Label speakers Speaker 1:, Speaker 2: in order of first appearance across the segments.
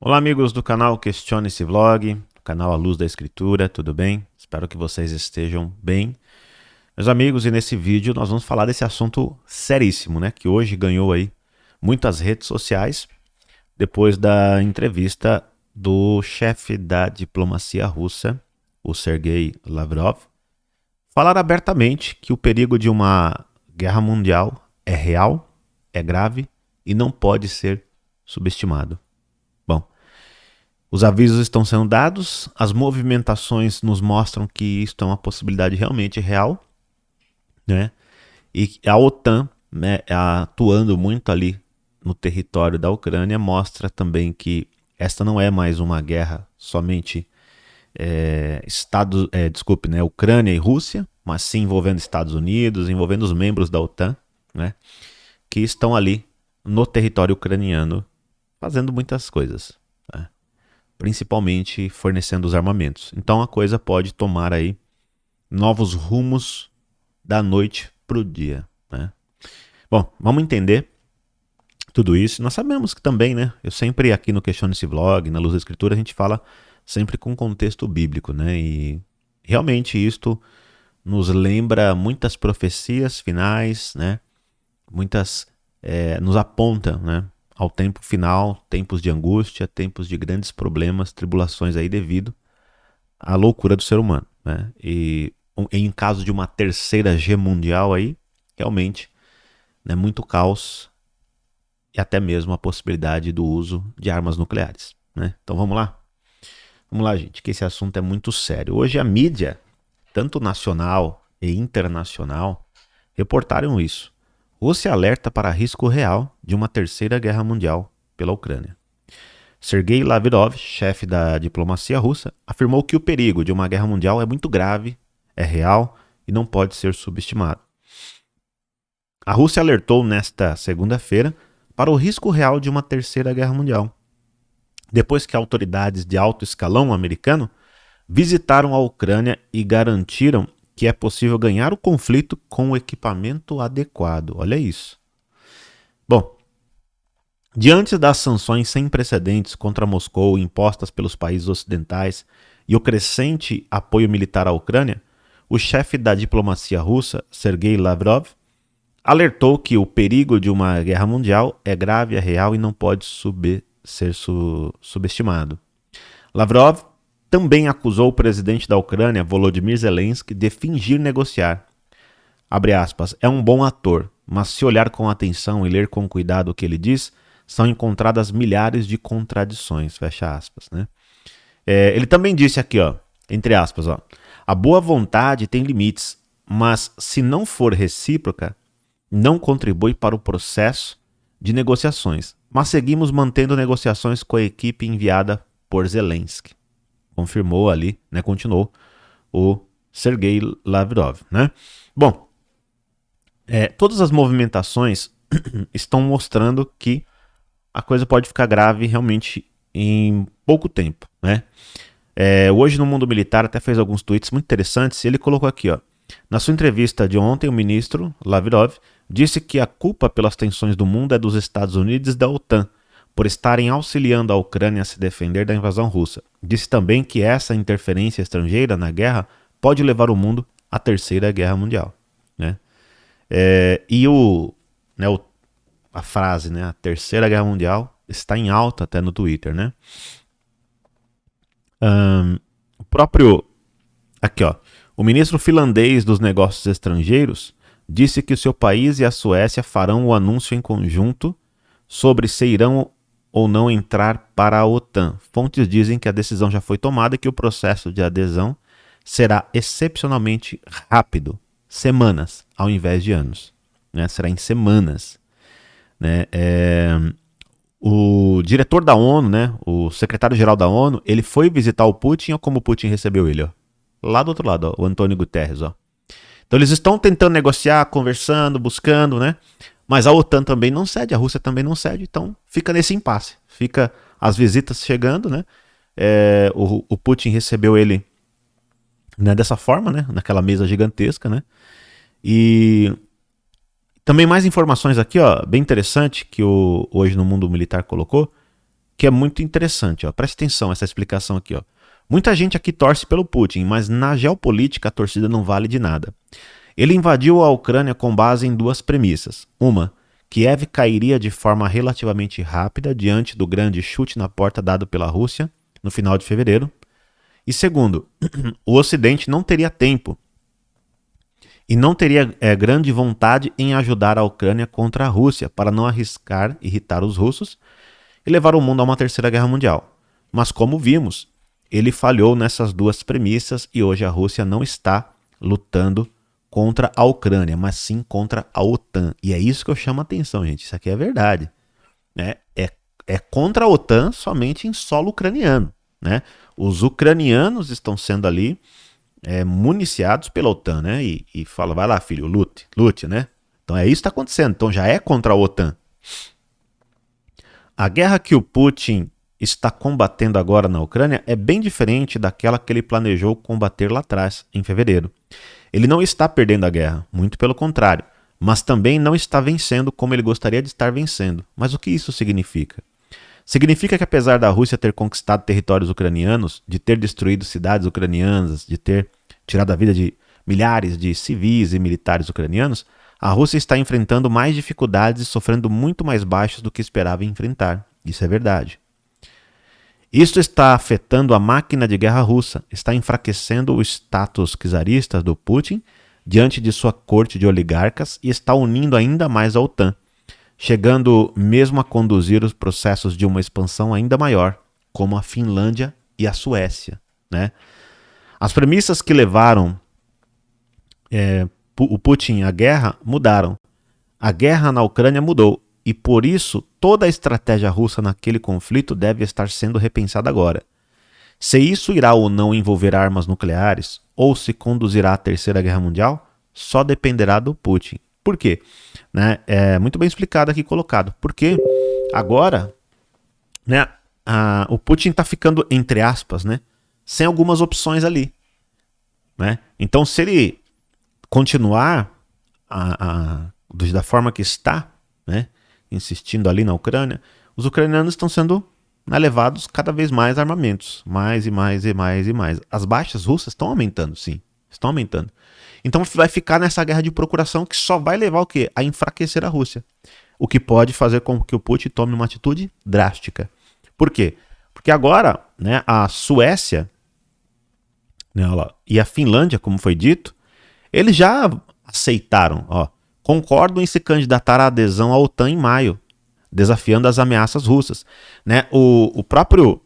Speaker 1: Olá, amigos do canal Questione-se Vlog, canal A Luz da Escritura, tudo bem? Espero que vocês estejam bem. Meus amigos, e nesse vídeo nós vamos falar desse assunto seríssimo, né? Que hoje ganhou aí muitas redes sociais, depois da entrevista do chefe da diplomacia russa, o Sergei Lavrov, falar abertamente que o perigo de uma guerra mundial é real, é grave e não pode ser subestimado. Bom, os avisos estão sendo dados, as movimentações nos mostram que isto é uma possibilidade realmente real, né? E a OTAN, né, atuando muito ali no território da Ucrânia, mostra também que esta não é mais uma guerra somente Ucrânia e Rússia, mas sim envolvendo Estados Unidos, envolvendo os membros da OTAN, né, que estão ali no território ucraniano fazendo muitas coisas, né? Principalmente fornecendo os armamentos. Então a coisa pode tomar aí novos rumos da noite para o dia, né? Bom, vamos entender tudo isso. Nós sabemos que também, né? Eu sempre aqui no Questione-se Vlog, na Luz da Escritura, a gente fala sempre com contexto bíblico, né? E realmente isto nos lembra muitas profecias finais, né? Muitas nos aponta, né, ao tempo final, tempos de angústia, tempos de grandes problemas, tribulações aí devido à loucura do ser humano, né? E em caso de uma terceira G mundial aí, realmente, né, muito caos e até mesmo a possibilidade do uso de armas nucleares, né? Então vamos lá? Vamos lá, gente, que esse assunto é muito sério. Hoje a mídia, tanto nacional e internacional, reportaram isso. Rússia alerta para risco real de uma terceira guerra mundial pela Ucrânia. Sergei Lavrov, chefe da diplomacia russa, afirmou que o perigo de uma guerra mundial é muito grave, é real e não pode ser subestimado. A Rússia alertou nesta segunda-feira para o risco real de uma terceira guerra mundial, depois que autoridades de alto escalão americano visitaram a Ucrânia e garantiram que é possível ganhar o conflito com o equipamento adequado. Olha isso. Bom, diante das sanções sem precedentes contra Moscou impostas pelos países ocidentais e o crescente apoio militar à Ucrânia, o chefe da diplomacia russa, Sergei Lavrov, alertou que o perigo de uma guerra mundial é grave, é real e não pode ser subestimado. Lavrov também acusou o presidente da Ucrânia, Volodymyr Zelensky, de fingir negociar. Abre aspas, é um bom ator, mas se olhar com atenção e ler com cuidado o que ele diz, são encontradas milhares de contradições, fecha aspas, né? Ele também disse aqui, ó, entre aspas, ó, a boa vontade tem limites, mas se não for recíproca, não contribui para o processo de negociações, mas seguimos mantendo negociações com a equipe enviada por Zelensky. Confirmou ali, né, continuou o Sergei Lavrov, né? Bom, todas as movimentações estão mostrando que a coisa pode ficar grave realmente em pouco tempo, né? Hoje no mundo militar até fez alguns tweets muito interessantes e ele colocou aqui, ó, na sua entrevista de ontem, o ministro Lavrov disse que a culpa pelas tensões do mundo é dos Estados Unidos e da OTAN, por estarem auxiliando a Ucrânia a se defender da invasão russa. Disse também que essa interferência estrangeira na guerra pode levar o mundo à terceira guerra mundial, né? A frase, né, a terceira guerra mundial está em alta até no Twitter, né? O próprio aqui, ó, o ministro finlandês dos negócios estrangeiros disse que o seu país e a Suécia farão o anúncio em conjunto sobre se irão ou não entrar para a OTAN. Fontes dizem que a decisão já foi tomada e que o processo de adesão será excepcionalmente rápido, semanas ao invés de anos, né? Será em semanas, né? O diretor da ONU, né, o secretário-geral da ONU, ele foi visitar o Putin, ou como o Putin recebeu ele, ó, lá do outro lado, ó, o Antônio Guterres, ó. Então eles estão tentando negociar, conversando, buscando, né? Mas a OTAN também não cede, a Rússia também não cede, então fica nesse impasse. Fica as visitas chegando, né? O Putin recebeu ele, né, dessa forma, né? Naquela mesa gigantesca, né? E também mais informações aqui, ó, bem interessante, que hoje no Mundo Militar colocou, que é muito interessante. Ó. Presta atenção essa explicação aqui. Ó. Muita gente aqui torce pelo Putin, mas na geopolítica a torcida não vale de nada. Ele invadiu a Ucrânia com base em duas premissas. Uma, Kiev cairia de forma relativamente rápida diante do grande chute na porta dado pela Rússia no final de fevereiro. E segundo, o Ocidente não teria tempo e não teria grande vontade em ajudar a Ucrânia contra a Rússia para não arriscar irritar os russos e levar o mundo a uma terceira guerra mundial. Mas como vimos, ele falhou nessas duas premissas e hoje a Rússia não está lutando contra a Ucrânia, mas sim contra a OTAN. E é isso que eu chamo a atenção, gente. Isso aqui é verdade. Né? É contra a OTAN somente em solo ucraniano. Né? Os ucranianos estão sendo ali municiados pela OTAN, né? E fala, vai lá, filho, lute, né? Então é isso que está acontecendo. Então já é contra a OTAN. A guerra que o Putin está combatendo agora na Ucrânia é bem diferente daquela que ele planejou combater lá atrás, em fevereiro. Ele não está perdendo a guerra, muito pelo contrário, mas também não está vencendo como ele gostaria de estar vencendo. Mas o que isso significa? Significa que apesar da Rússia ter conquistado territórios ucranianos, de ter destruído cidades ucranianas, de ter tirado a vida de milhares de civis e militares ucranianos, a Rússia está enfrentando mais dificuldades e sofrendo muito mais baixas do que esperava enfrentar. Isso é verdade. Isso está afetando a máquina de guerra russa, está enfraquecendo o status czarista do Putin diante de sua corte de oligarcas e está unindo ainda mais a OTAN, chegando mesmo a conduzir os processos de uma expansão ainda maior, como a Finlândia e a Suécia. Né? As premissas que levaram o Putin à guerra mudaram. A guerra na Ucrânia mudou, e por isso toda a estratégia russa naquele conflito deve estar sendo repensada agora. Se isso irá ou não envolver armas nucleares, ou se conduzirá à Terceira Guerra Mundial, só dependerá do Putin. Por quê? Né? É muito bem explicado aqui, colocado. Porque agora, né, o Putin está ficando, entre aspas, né, sem algumas opções ali. Né? Então, se ele continuar da forma que está, né, insistindo ali na Ucrânia, os ucranianos estão sendo levados cada vez mais armamentos. Mais e mais e mais e mais. As baixas russas estão aumentando, sim. Estão aumentando. Então vai ficar nessa guerra de procuração que só vai levar o quê? A enfraquecer a Rússia. O que pode fazer com que o Putin tome uma atitude drástica. Por quê? Porque agora, né, a Suécia, né, e a Finlândia, como foi dito, eles já aceitaram, concordam em se candidatar à adesão à OTAN em maio, desafiando as ameaças russas. Né? O próprio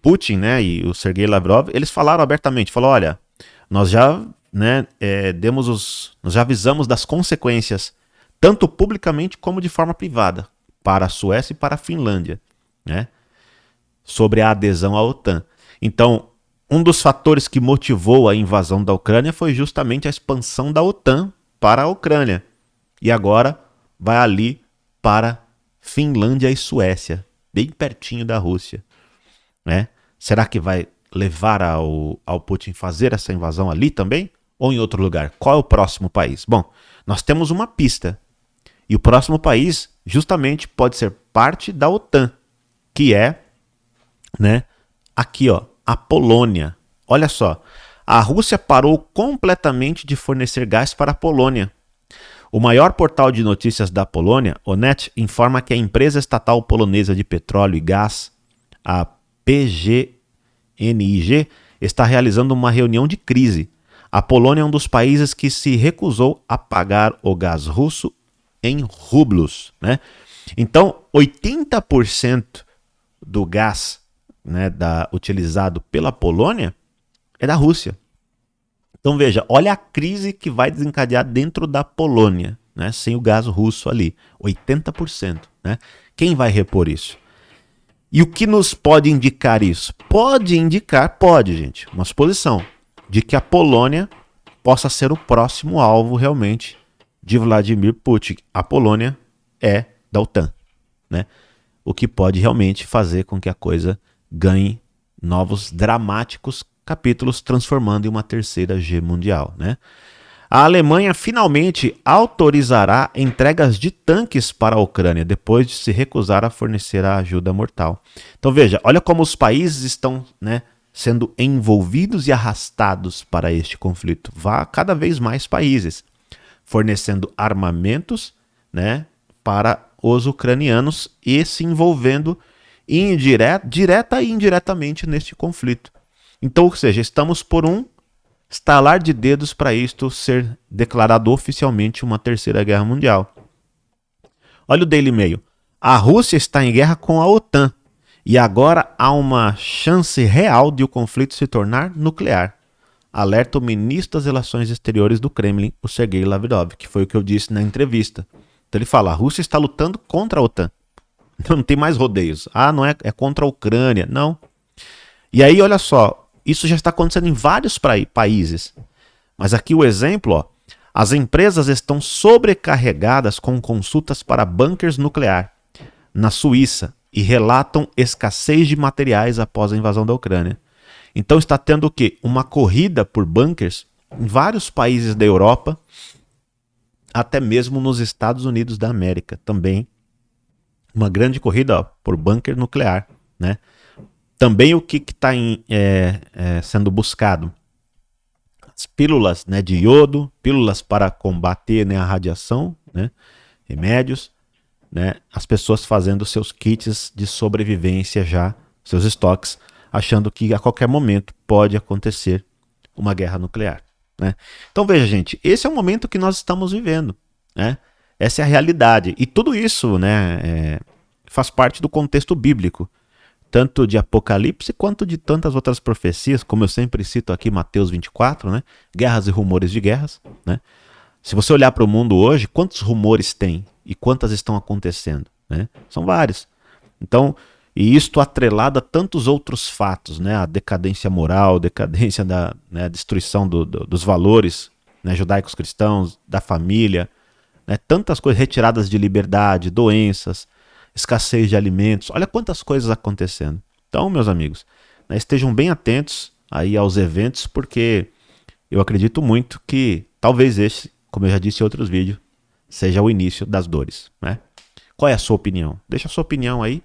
Speaker 1: Putin, né, e o Sergei Lavrov, eles falaram abertamente, olha, nós já, né, nós já avisamos das consequências, tanto publicamente como de forma privada, para a Suécia e para a Finlândia, né, sobre a adesão à OTAN. Então, um dos fatores que motivou a invasão da Ucrânia foi justamente a expansão da OTAN para a Ucrânia. E agora vai ali para Finlândia e Suécia, bem pertinho da Rússia. Né? Será que vai levar ao Putin fazer essa invasão ali também? Ou em outro lugar? Qual é o próximo país? Bom, nós temos uma pista. E o próximo país justamente pode ser parte da OTAN, que é, né, aqui, a Polônia. Olha só, a Rússia parou completamente de fornecer gás para a Polônia. O maior portal de notícias da Polônia, Onet, informa que a empresa estatal polonesa de petróleo e gás, a PGNiG, está realizando uma reunião de crise. A Polônia é um dos países que se recusou a pagar o gás russo em rublos. Né? Então, 80% do gás, né, utilizado pela Polônia é da Rússia. Então veja, olha a crise que vai desencadear dentro da Polônia, né, sem o gás russo ali, 80%. Né? Quem vai repor isso? E o que nos pode indicar isso? Pode, gente, uma suposição de que a Polônia possa ser o próximo alvo realmente de Vladimir Putin. A Polônia é da OTAN, né? O que pode realmente fazer com que a coisa ganhe novos dramáticos capítulos, transformando em uma terceira G mundial. Né? A Alemanha finalmente autorizará entregas de tanques para a Ucrânia, depois de se recusar a fornecer a ajuda mortal. Então veja, olha como os países estão, né, sendo envolvidos e arrastados para este conflito. Vá cada vez mais países fornecendo armamentos, né, para os ucranianos e se envolvendo direta e indiretamente neste conflito. Então, ou seja, estamos por um estalar de dedos para isto ser declarado oficialmente uma terceira guerra mundial. Olha o Daily Mail. A Rússia está em guerra com a OTAN e agora há uma chance real de o conflito se tornar nuclear. Alerta o ministro das Relações Exteriores do Kremlin, o Sergei Lavrov, que foi o que eu disse na entrevista. Então ele fala, a Rússia está lutando contra a OTAN. Não tem mais rodeios. Ah, não é contra a Ucrânia. Não. E aí, olha só, isso já está acontecendo em vários países. Mas aqui o exemplo, ó, as empresas estão sobrecarregadas com consultas para bunkers nuclear na Suíça e relatam escassez de materiais após a invasão da Ucrânia. Então está tendo o quê? Uma corrida por bunkers em vários países da Europa, até mesmo nos Estados Unidos da América também. Uma grande corrida, ó, por bunker nuclear, né? Também o que está sendo buscado? As pílulas, né, de iodo, pílulas para combater, né, a radiação, né, remédios, né, as pessoas fazendo seus kits de sobrevivência já, seus estoques, achando que a qualquer momento pode acontecer uma guerra nuclear, né? Então veja, gente, esse é o momento que nós estamos vivendo, né? Essa é a realidade. E tudo isso, né, faz parte do contexto bíblico, tanto de Apocalipse quanto de tantas outras profecias, como eu sempre cito aqui, Mateus 24, né? Guerras e rumores de guerras, né? Se você olhar para o mundo hoje, quantos rumores tem e quantas estão acontecendo, né? São vários. Então, e isto atrelado a tantos outros fatos, né? A decadência moral, decadência da, né, destruição dos valores, né, judaicos cristãos, da família, né? Tantas coisas, retiradas de liberdade, doenças, escassez de alimentos. Olha quantas coisas acontecendo. Então, meus amigos, né, estejam bem atentos aí aos eventos, porque eu acredito muito que talvez esse, como eu já disse em outros vídeos, seja o início das dores, né? Qual é a sua opinião? Deixa a sua opinião aí,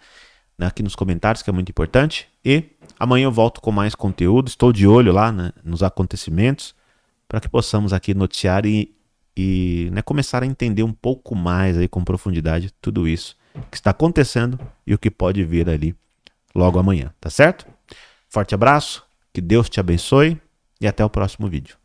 Speaker 1: né, aqui nos comentários, que é muito importante. E amanhã eu volto com mais conteúdo. Estou de olho lá, né, nos acontecimentos, para que possamos aqui noticiar e né, começar a entender um pouco mais aí com profundidade tudo isso que está acontecendo e o que pode vir ali logo amanhã, tá certo? Forte abraço, que Deus te abençoe e até o próximo vídeo.